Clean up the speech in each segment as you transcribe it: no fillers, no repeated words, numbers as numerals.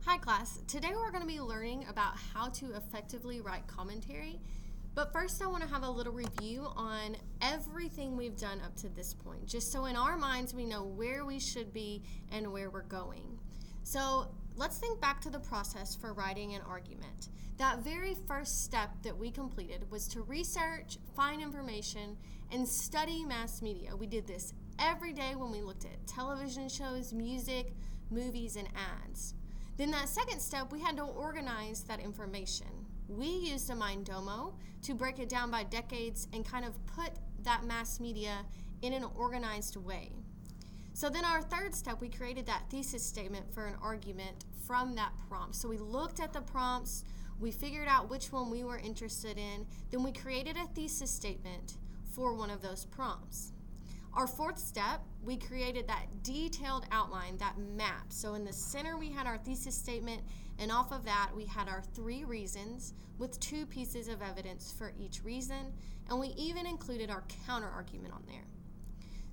Hi class, today we're going to be learning about how to effectively write commentary, but first I want to have a little review on everything we've done up to this point, just so in our minds we know where we should be and where we're going. So let's think back to the process for writing an argument. That very first step that we completed was to research, find information, and study mass media. We did this every day when we looked at television shows, music, movies, and ads. Then that second step, we had to organize that information. We used a Mindomo to break it down by decades and kind of put that mass media in an organized way. So then our third step, we created that thesis statement for an argument from that prompt. So we looked at the prompts, we figured out which one we were interested in, then we created a thesis statement for one of those prompts. Our fourth step, we created that detailed outline, that map. So in the center we had our thesis statement, and off of that we had our 3 reasons with 2 pieces of evidence for each reason, and we even included our counter argument on there.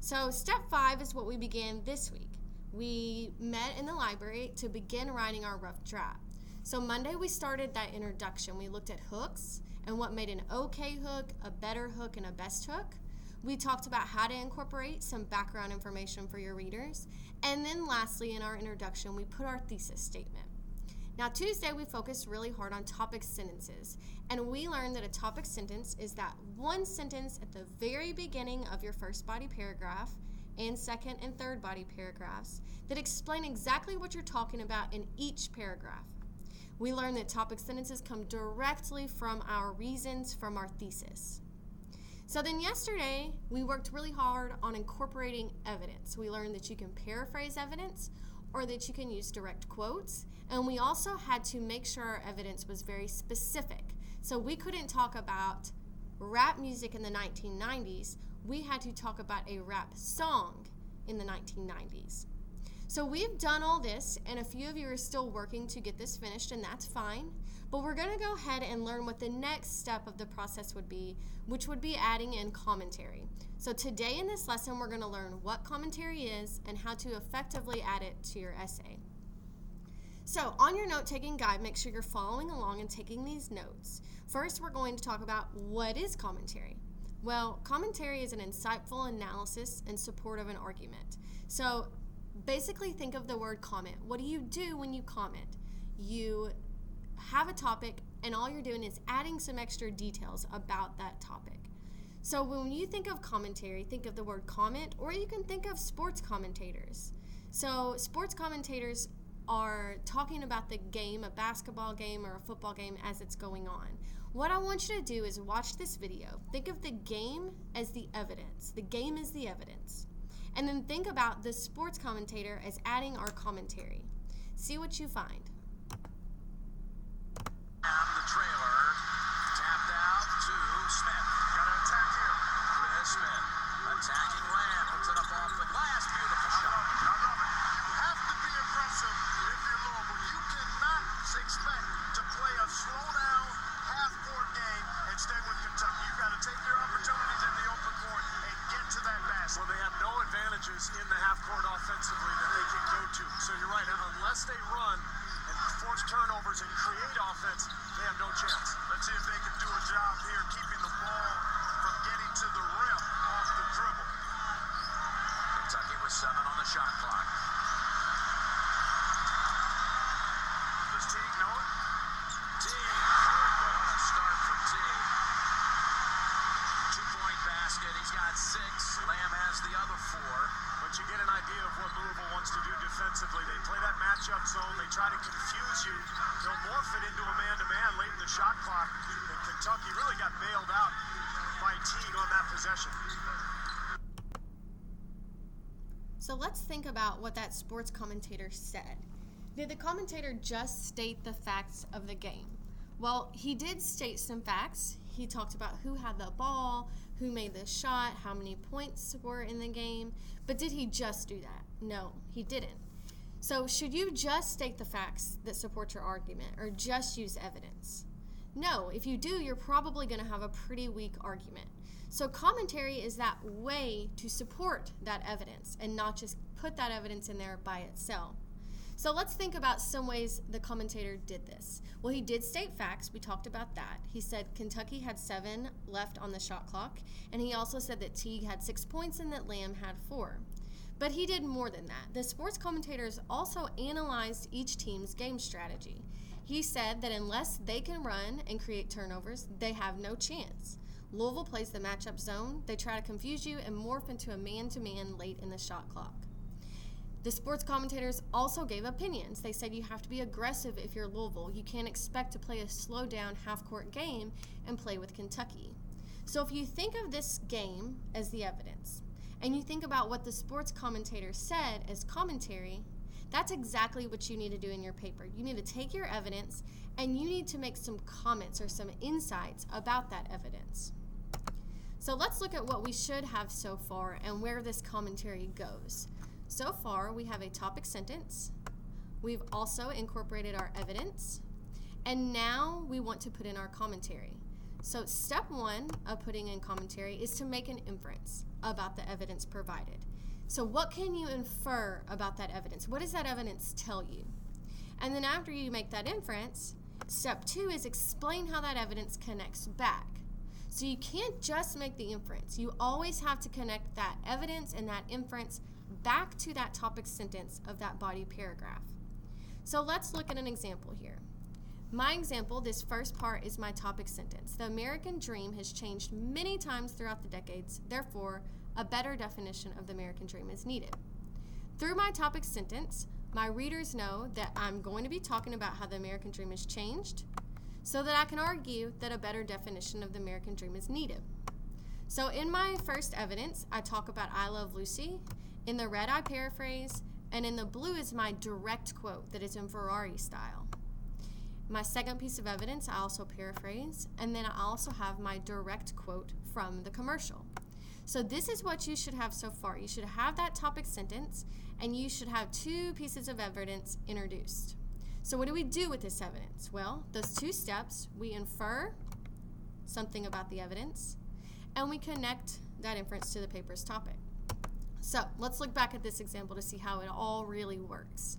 So step 5 is what we began this week. We met in the library to begin writing our rough draft. So Monday we started that introduction. We looked at hooks and what made an okay hook, a better hook, and a best hook. We talked about how to incorporate some background information for your readers. And then lastly, in our introduction, we put our thesis statement. Now, Tuesday, we focused really hard on topic sentences. And we learned that a topic sentence is that one sentence at the very beginning of your first body paragraph and second and third body paragraphs that explain exactly what you're talking about in each paragraph. We learned that topic sentences come directly from our reasons from our thesis. So then yesterday, we worked really hard on incorporating evidence. We learned that you can paraphrase evidence or that you can use direct quotes. And we also had to make sure our evidence was very specific. So we couldn't talk about rap music in the 1990s. We had to talk about a rap song in the 1990s. So we've done all this, and a few of you are still working to get this finished, and that's fine. But we're going to go ahead and learn what the next step of the process would be, which would be adding in commentary. So today in this lesson, we're going to learn what commentary is and how to effectively add it to your essay. So on your note-taking guide, make sure you're following along and taking these notes. First, we're going to talk about what is commentary. Well, commentary is an insightful analysis in support of an argument. So basically think of the word comment. What do you do when you comment? You have a topic and all you're doing is adding some extra details about that topic. So when you think of commentary, think of the word comment, or you can think of sports commentators. So sports commentators are talking about the game, a basketball game or a football game as it's going on. What I want you to do is watch this video. Think of the game as the evidence. The game is the evidence. And then think about the sports commentator as adding our commentary. See what you find. And the trailer tapped out to Smith. Got to attack here. Chris Smith attacking Lamb. Puts it up off the glass. Beautiful shot. I love it. You have to be aggressive if you're Louisville. You cannot expect to play a slow down, half-court game and stay with Kentucky. You've got to take your opportunities in the open court and get to that basket. Well, they have no advantages in the half court offensively that they can go to. So you're right. Unless they run and force turnovers and create offense, they have no chance. Let's see if they can do a job here keeping the ball from getting to the rim off the dribble. Kentucky with 7 on the shot clock. Does Teague know it? Teague. What a start for Teague. 2-point basket. He's got 6. Lamb has the other 4. But you get an idea of what Louisville wants to do defensively. They play that matchup zone. They try to confuse you. They'll morph it into a man-to-man late in the shot clock. And Kentucky really got bailed out by Teague on that possession. So let's think about what that sports commentator said. Did the commentator just state the facts of the game? Well, he did state some facts. He talked about who had the ball, who made the shot, how many points were in the game. But did he just do that? No, he didn't. So should you just state the facts that support your argument or just use evidence? No, if you do, you're probably going to have a pretty weak argument. So commentary is that way to support that evidence and not just put that evidence in there by itself. So let's think about some ways the commentator did this. Well, he did state facts. We talked about that. He said Kentucky had 7 left on the shot clock, and he also said that Teague had 6 points and that Lamb had 4. But he did more than that. The sports commentators also analyzed each team's game strategy. He said that unless they can run and create turnovers, they have no chance. Louisville plays the matchup zone. They try to confuse you and morph into a man-to-man late in the shot clock. The sports commentators also gave opinions. They said you have to be aggressive if you're Louisville. You can't expect to play a slow-down half-court game and play with Kentucky. So if you think of this game as the evidence, and you think about what the sports commentator said as commentary, that's exactly what you need to do in your paper. You need to take your evidence, and you need to make some comments or some insights about that evidence. So let's look at what we should have so far and where this commentary goes. So far, we have a topic sentence. We've also incorporated our evidence. And now we want to put in our commentary. So step 1 of putting in commentary is to make an inference about the evidence provided. So what can you infer about that evidence? What does that evidence tell you? And then after you make that inference, step 2 is explain how that evidence connects back. So you can't just make the inference. You always have to connect that evidence and that inference back to that topic sentence of that body paragraph. So let's look at an example here. My example, this first part, is my topic sentence. The American dream has changed many times throughout the decades. Therefore, a better definition of the American dream is needed. Through my topic sentence, my readers know that I'm going to be talking about how the American dream has changed so that I can argue that a better definition of the American dream is needed. So in my first evidence, I talk about I Love Lucy. In the red, I paraphrase, and in the blue is my direct quote that is in Ferrari style. My second piece of evidence, I also paraphrase, and then I also have my direct quote from the commercial. So this is what you should have so far. You should have that topic sentence, and you should have 2 pieces of evidence introduced. So what do we do with this evidence? Well, those 2 steps, we infer something about the evidence, and we connect that inference to the paper's topic. So let's look back at this example to see how it all really works.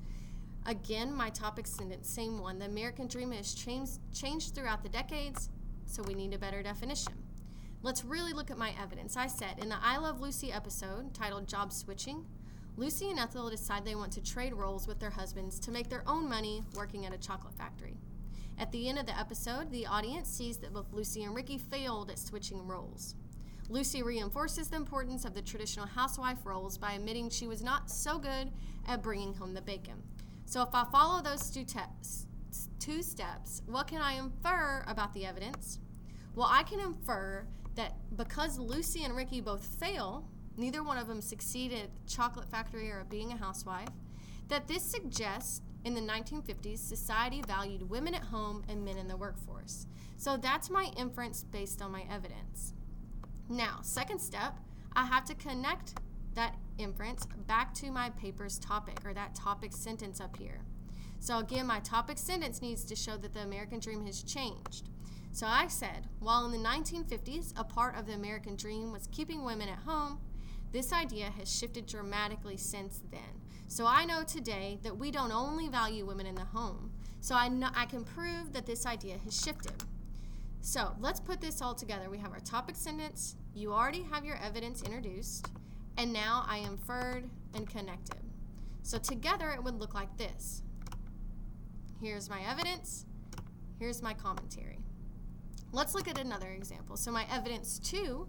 Again, my topic sentence, same one. The American dream has changed throughout the decades, so we need a better definition. Let's really look at my evidence. I said, in the I Love Lucy episode, titled Job Switching, Lucy and Ethel decide they want to trade roles with their husbands to make their own money working at a chocolate factory. At the end of the episode, the audience sees that both Lucy and Ricky failed at switching roles. Lucy reinforces the importance of the traditional housewife roles by admitting she was not so good at bringing home the bacon. So if I follow those 2 steps, what can I infer about the evidence? Well, I can infer that because Lucy and Ricky both fail, neither one of them succeeded at the chocolate factory or at being a housewife, that this suggests in the 1950s, society valued women at home and men in the workforce. So that's my inference based on my evidence. Now, second step, I have to connect that inference back to my paper's topic, or that topic sentence up here. So again, my topic sentence needs to show that the American dream has changed. So I said, while in the 1950s, a part of the American dream was keeping women at home, this idea has shifted dramatically since then. So I know today that we don't only value women in the home. So I can prove that this idea has shifted. So let's put this all together. We have our topic sentence, you already have your evidence introduced, and now I inferred and connected. So together it would look like this. Here's my evidence, here's my commentary. Let's look at another example. So my evidence 2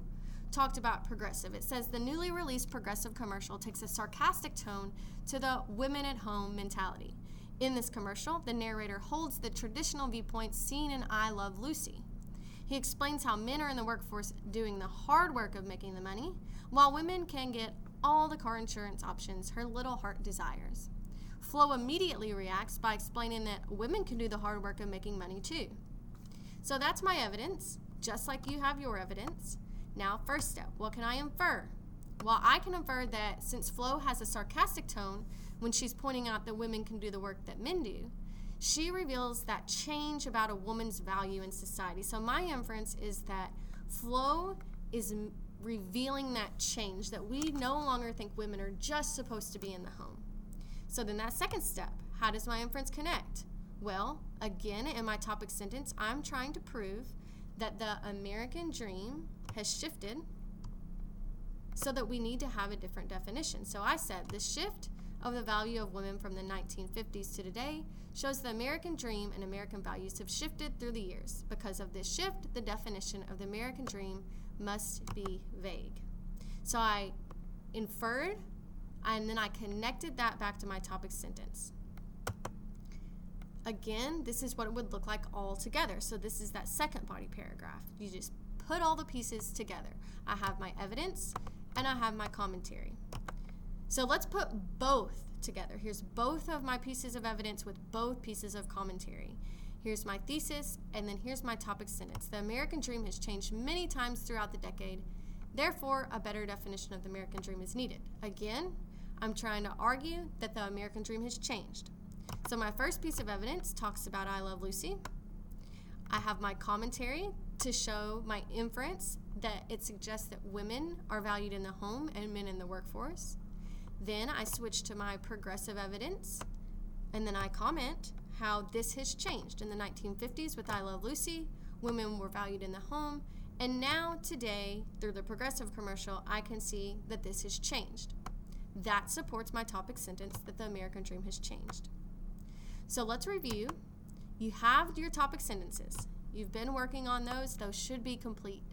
talked about progressive. It says the newly released progressive commercial takes a sarcastic tone to the women at home mentality. In this commercial, the narrator holds the traditional viewpoints seen in I Love Lucy. He explains how men are in the workforce doing the hard work of making the money, while women can get all the car insurance options her little heart desires. Flo immediately reacts by explaining that women can do the hard work of making money too. So that's my evidence, just like you have your evidence. Now, first step, what can I infer? Well, I can infer that since Flo has a sarcastic tone when she's pointing out that women can do the work that men do, she reveals that change about a woman's value in society. So my inference is that Flo is revealing that change, that we no longer think women are just supposed to be in the home. So then that second step, how does my inference connect? Well, again, in my topic sentence, I'm trying to prove that the American dream has shifted so that we need to have a different definition. So I said the shift of the value of women from the 1950s to today shows the American dream and American values have shifted through the years. Because of this shift, the definition of the American dream must be vague. So I inferred, and then I connected that back to my topic sentence. Again, this is what it would look like all together. So this is that second body paragraph. You just put all the pieces together. I have my evidence and I have my commentary. So let's put both together. Here's both of my pieces of evidence with both pieces of commentary. Here's my thesis, and then here's my topic sentence. The American dream has changed many times throughout the decade. Therefore, a better definition of the American dream is needed. Again, I'm trying to argue that the American dream has changed. So my first piece of evidence talks about I Love Lucy. I have my commentary to show my inference that it suggests that women are valued in the home and men in the workforce. Then I switch to my progressive evidence, and then I comment how this has changed. In the 1950s with I Love Lucy, women were valued in the home, and now today, through the progressive commercial, I can see that this has changed. That supports my topic sentence that the American dream has changed. So let's review. You have your topic sentences. You've been working on those. Those should be complete.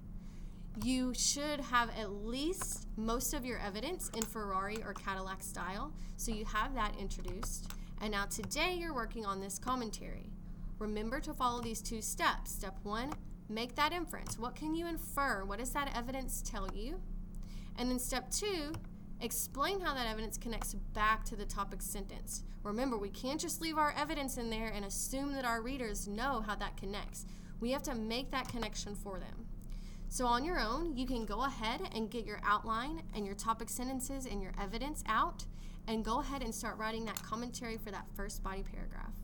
You should have at least most of your evidence in Ferrari or Cadillac style, so you have that introduced. And now today you're working on this commentary. Remember to follow these two steps. Step 1, make that inference. What can you infer? What does that evidence tell you? And then step 2, explain how that evidence connects back to the topic sentence. Remember, we can't just leave our evidence in there and assume that our readers know how that connects. We have to make that connection for them. So on your own, you can go ahead and get your outline and your topic sentences and your evidence out, and go ahead and start writing that commentary for that first body paragraph.